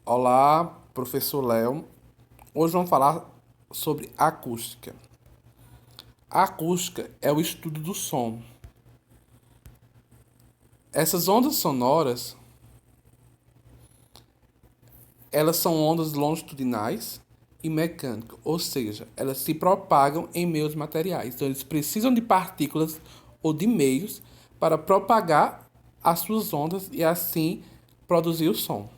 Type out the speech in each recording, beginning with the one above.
Olá, professor Léo. Hoje vamos falar sobre acústica. A acústica é o estudo do som. Essas ondas sonoras, elas são ondas longitudinais e mecânicas, ou seja, elas se propagam em meios materiais. Então, eles precisam de partículas ou de meios para propagar as suas ondas e assim produzir o som.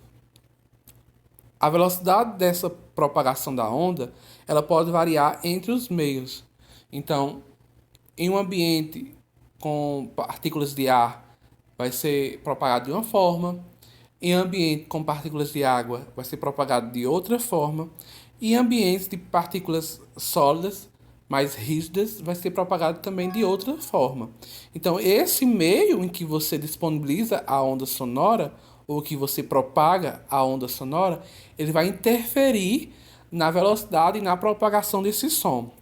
A velocidade dessa propagação da onda, ela pode variar entre os meios. Então, em um ambiente com partículas de ar, vai ser propagado de uma forma. Em ambiente com partículas de água, vai ser propagado de outra forma. E em ambientes de partículas sólidas, mais rígidas, vai ser propagado também de outra forma. Então, esse meio em que você disponibiliza a onda sonora, ou que você propaga a onda sonora, ele vai interferir na velocidade e na propagação desse som.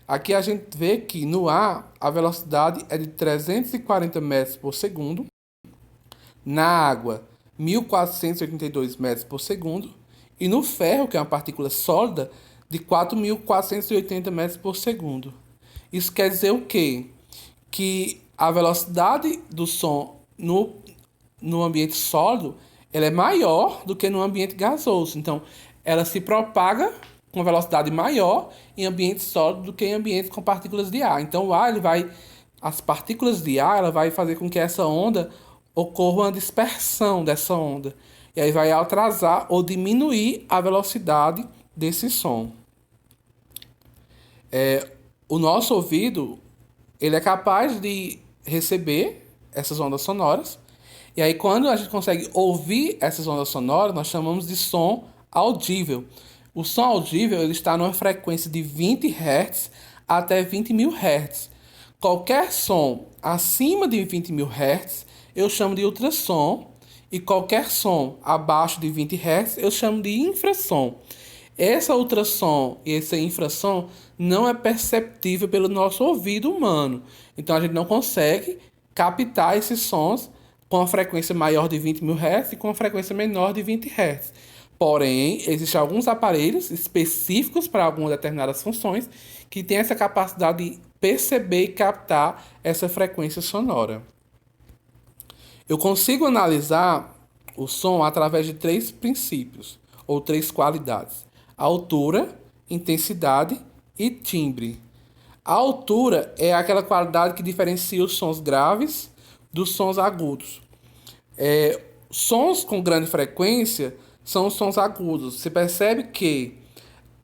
Aqui a gente vê que no ar a velocidade é de 340 metros por segundo, na água 1.482 metros por segundo e no ferro, que é uma partícula sólida, de 4.480 metros por segundo. Isso quer dizer o quê? Que a velocidade do som no ambiente sólido ela é maior do que no ambiente gasoso. Então, ela se propaga com velocidade maior em ambiente sólido do que em ambientes com partículas de ar. Então, o ar, as partículas de ar, ela vai fazer com que essa onda ocorra uma dispersão dessa onda. E aí vai atrasar ou diminuir a velocidade desse som. O nosso ouvido, ele é capaz de receber essas ondas sonoras. E aí, quando a gente consegue ouvir essas ondas sonoras, nós chamamos de som audível. O som audível ele está numa frequência de 20 Hz até 20.000 Hz. Qualquer som acima de 20.000 Hz eu chamo de ultrassom. E qualquer som abaixo de 20 Hz eu chamo de infrassom. Essa ultrassom e esse infrassom não é perceptível pelo nosso ouvido humano. Então a gente não consegue captar esses sons com a frequência maior de 20.000 Hz e com a frequência menor de 20 Hz. Porém, existem alguns aparelhos específicos para algumas determinadas funções que têm essa capacidade de perceber e captar essa frequência sonora. Eu consigo analisar o som através de três princípios, ou três qualidades: altura, intensidade e timbre. A altura é aquela qualidade que diferencia os sons graves dos sons agudos. Sons com grande frequência são os sons agudos. Você percebe que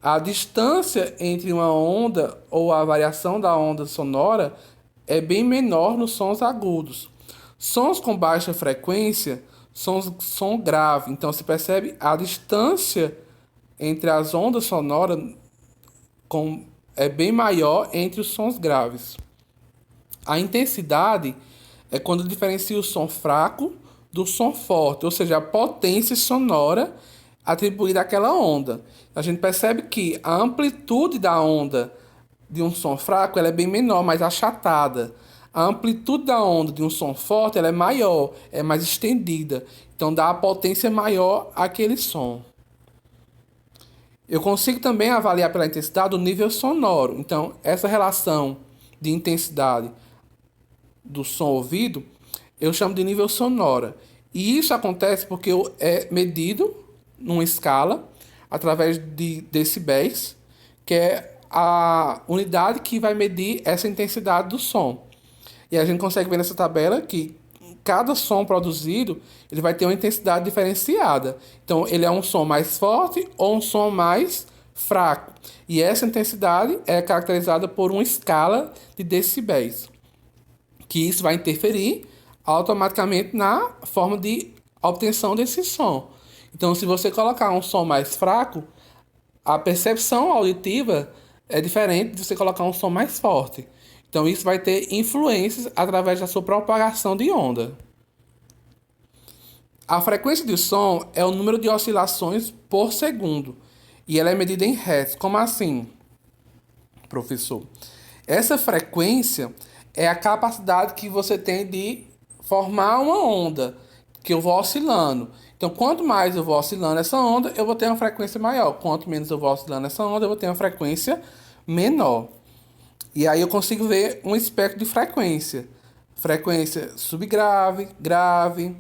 a distância entre uma onda ou a variação da onda sonora é bem menor nos sons agudos. Sons com baixa frequência são som grave. Então você percebe a distância entre as ondas sonoras é bem maior entre os sons graves. A intensidade é quando diferencia o som fraco do som forte, ou seja, a potência sonora atribuída àquela onda. A gente percebe que a amplitude da onda de um som fraco ela é bem menor, mais achatada. A amplitude da onda de um som forte ela é maior, é mais estendida. Então dá a potência maior àquele som. Eu consigo também avaliar pela intensidade o nível sonoro. Então, essa relação de intensidade do som ouvido, eu chamo de nível sonora. E isso acontece porque é medido numa escala através de decibéis, que é a unidade que vai medir essa intensidade do som. E a gente consegue ver nessa tabela que cada som produzido ele vai ter uma intensidade diferenciada. Então, ele é um som mais forte ou um som mais fraco. E essa intensidade é caracterizada por uma escala de decibéis, que isso vai interferir automaticamente na forma de obtenção desse som. Então, se você colocar um som mais fraco, a percepção auditiva é diferente de você colocar um som mais forte. Então, isso vai ter influências através da sua propagação de onda. A frequência de som é o número de oscilações por segundo. E ela é medida em Hertz. Como assim, professor? Essa frequência é a capacidade que você tem de formar uma onda. que eu vou oscilando. Então, quanto mais eu vou oscilando essa onda, eu vou ter uma frequência maior. Quanto menos eu vou oscilando essa onda, eu vou ter uma frequência menor. E aí eu consigo ver um espectro de frequência. Frequência subgrave, grave,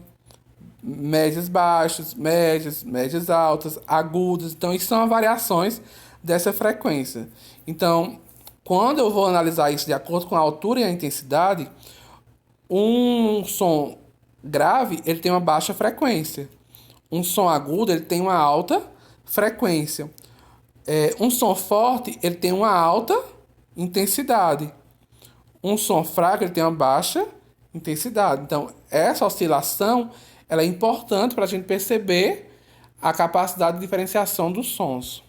médias baixas, médias, médias altas, agudas. Então, isso são as variações dessa frequência. Então, quando eu vou analisar isso de acordo com a altura e a intensidade, um som grave, ele tem uma baixa frequência. Um som agudo, ele tem uma alta frequência. Um som forte, ele tem uma alta intensidade. Um som fraco, ele tem uma baixa intensidade. Então, essa oscilação, ela é importante para a gente perceber a capacidade de diferenciação dos sons.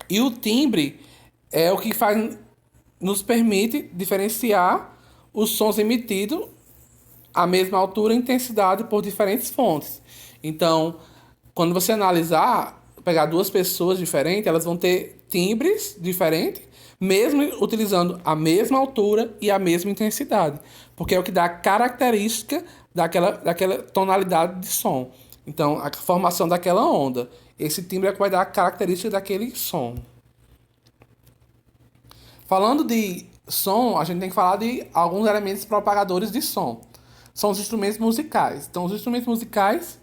E o timbre é o que nos permite diferenciar os sons emitidos à mesma altura e intensidade por diferentes fontes. Então, quando você analisar, pegar duas pessoas diferentes, elas vão ter timbres diferentes, mesmo utilizando a mesma altura e a mesma intensidade, porque é o que dá a característica daquela tonalidade de som. Então, a formação daquela onda. Esse timbre é o que vai dar a característica daquele som. Falando de som, a gente tem que falar de alguns elementos propagadores de som. São os instrumentos musicais. Então, os instrumentos musicais,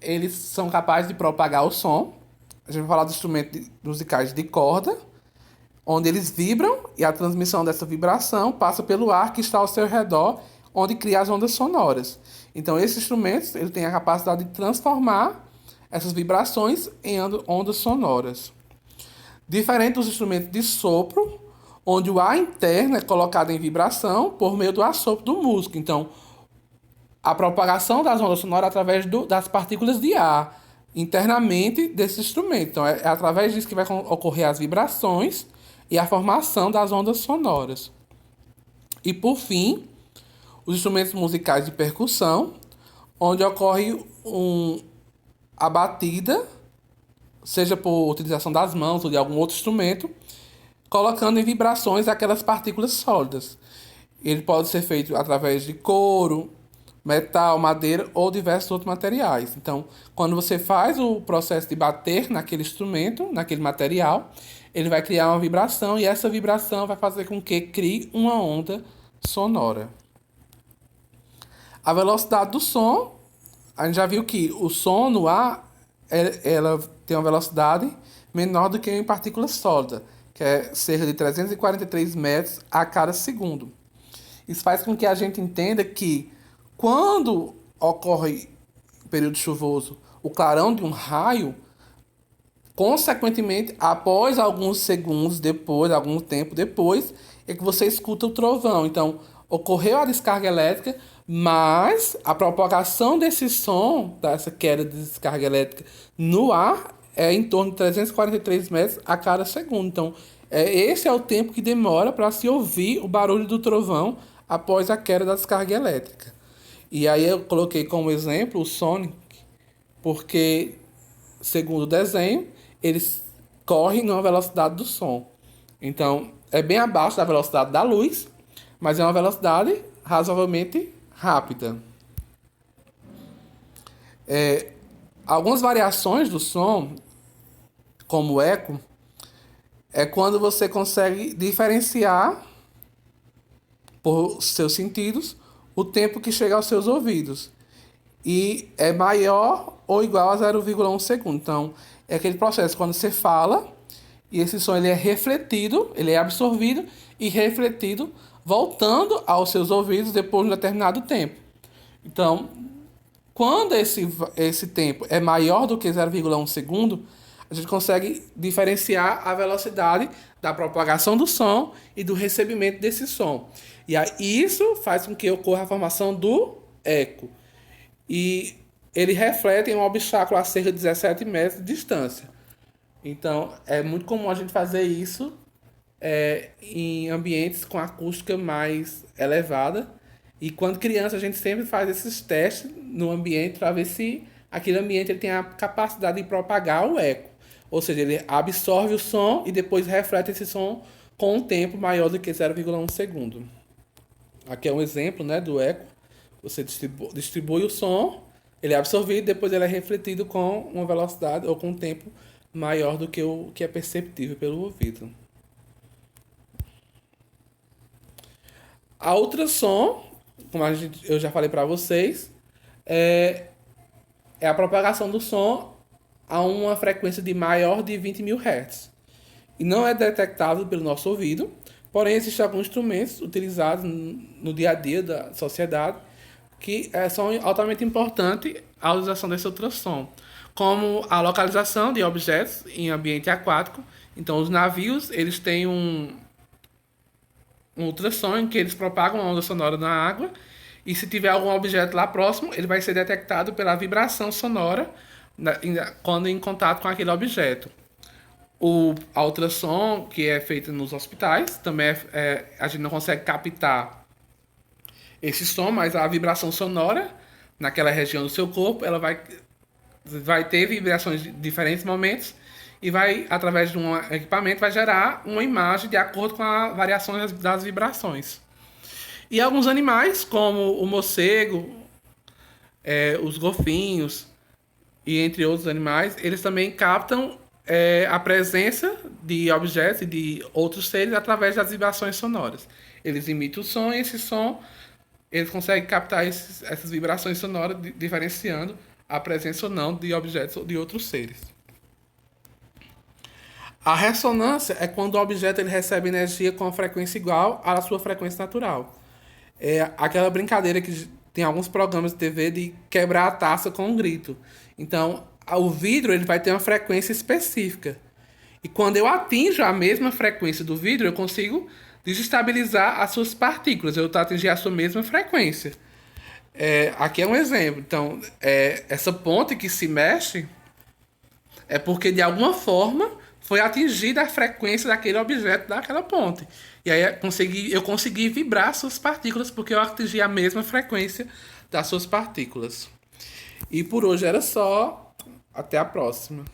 eles são capazes de propagar o som. A gente vai falar dos instrumentos musicais de corda, onde eles vibram e a transmissão dessa vibração passa pelo ar que está ao seu redor, onde cria as ondas sonoras. Então, esses instrumentos, ele tem a capacidade de transformar essas vibrações em ondas sonoras. Diferente dos instrumentos de sopro, onde o ar interno é colocado em vibração por meio do assopro do músico. Então, a propagação das ondas sonoras através das partículas de ar internamente desse instrumento. Então, é através disso que vai ocorrer as vibrações e a formação das ondas sonoras. E, por fim, os instrumentos musicais de percussão, onde ocorre a batida, seja por utilização das mãos ou de algum outro instrumento, colocando em vibrações aquelas partículas sólidas. Ele pode ser feito através de couro, metal, madeira ou diversos outros materiais. Então, quando você faz o processo de bater naquele instrumento, naquele material, ele vai criar uma vibração e essa vibração vai fazer com que crie uma onda sonora. A velocidade do som, a gente já viu que o som no ar, ela tem uma velocidade menor do que em partículas sólidas, que é cerca de 343 metros a cada segundo. Isso faz com que a gente entenda que quando ocorre período chuvoso, o clarão de um raio, consequentemente, após alguns segundos depois, algum tempo depois, é que você escuta o trovão. Então, ocorreu a descarga elétrica, mas a propagação desse som, dessa queda de descarga elétrica no ar, é em torno de 343 metros a cada segundo. Então, esse é o tempo que demora para se ouvir o barulho do trovão após a queda da descarga elétrica. E aí eu coloquei como exemplo o Sonic, porque, segundo o desenho, eles correm numa velocidade do som. Então, é bem abaixo da velocidade da luz, mas é uma velocidade razoavelmente rápida. Algumas variações do som, como o eco, é quando você consegue diferenciar por seus sentidos o tempo que chega aos seus ouvidos. E é maior ou igual a 0,1 segundo. Então, é aquele processo quando você fala e esse som ele é refletido, ele é absorvido e refletido, voltando aos seus ouvidos depois de um determinado tempo. Então, quando esse tempo é maior do que 0,1 segundo, a gente consegue diferenciar a velocidade da propagação do som e do recebimento desse som. E aí, isso faz com que ocorra a formação do eco. E ele reflete em um obstáculo a cerca de 17 metros de distância. Então, é muito comum a gente fazer isso em ambientes com acústica mais elevada. E quando criança, a gente sempre faz esses testes no ambiente para ver se aquele ambiente ele tem a capacidade de propagar o eco. Ou seja, ele absorve o som e depois reflete esse som com um tempo maior do que 0,1 segundo. Aqui é um exemplo, né, do eco, Você distribui o som, ele é absorvido, depois ele é refletido com uma velocidade ou com um tempo maior do que o que é perceptível pelo ouvido. A ultrassom, como eu já falei para vocês, é, é a propagação do som a uma frequência de maior de 20.000 Hz. E não é detectável pelo nosso ouvido, porém existem alguns instrumentos utilizados no dia a dia da sociedade que são altamente importantes a utilização desse ultrassom, como a localização de objetos em ambiente aquático. Então, os navios eles têm um ultrassom em que eles propagam uma onda sonora na água, e se tiver algum objeto lá próximo, ele vai ser detectado pela vibração sonora quando em contato com aquele objeto. A ultrassom, que é feita nos hospitais, também a gente não consegue captar esse som, mas a vibração sonora naquela região do seu corpo, ela vai ter vibrações em diferentes momentos e vai, através de um equipamento, vai gerar uma imagem de acordo com a variação das vibrações. E alguns animais, como o morcego, os golfinhos e entre outros animais, eles também captam a presença de objetos e de outros seres através das vibrações sonoras. Eles imitam o som e esse som eles conseguem captar essas vibrações sonoras, diferenciando a presença ou não de objetos ou de outros seres. A ressonância é quando o objeto ele recebe energia com uma frequência igual à sua frequência natural. É aquela brincadeira que tem alguns programas de TV de quebrar a taça com um grito. Então, o vidro ele vai ter uma frequência específica. E quando eu atinjo a mesma frequência do vidro, eu consigo desestabilizar as suas partículas. Eu estou atingindo a sua mesma frequência. Aqui é um exemplo. Então, essa ponte que se mexe é porque, de alguma forma, foi atingida a frequência daquele objeto daquela ponte. E aí eu consegui vibrar suas partículas porque eu atingi a mesma frequência das suas partículas. E por hoje era só. Até a próxima.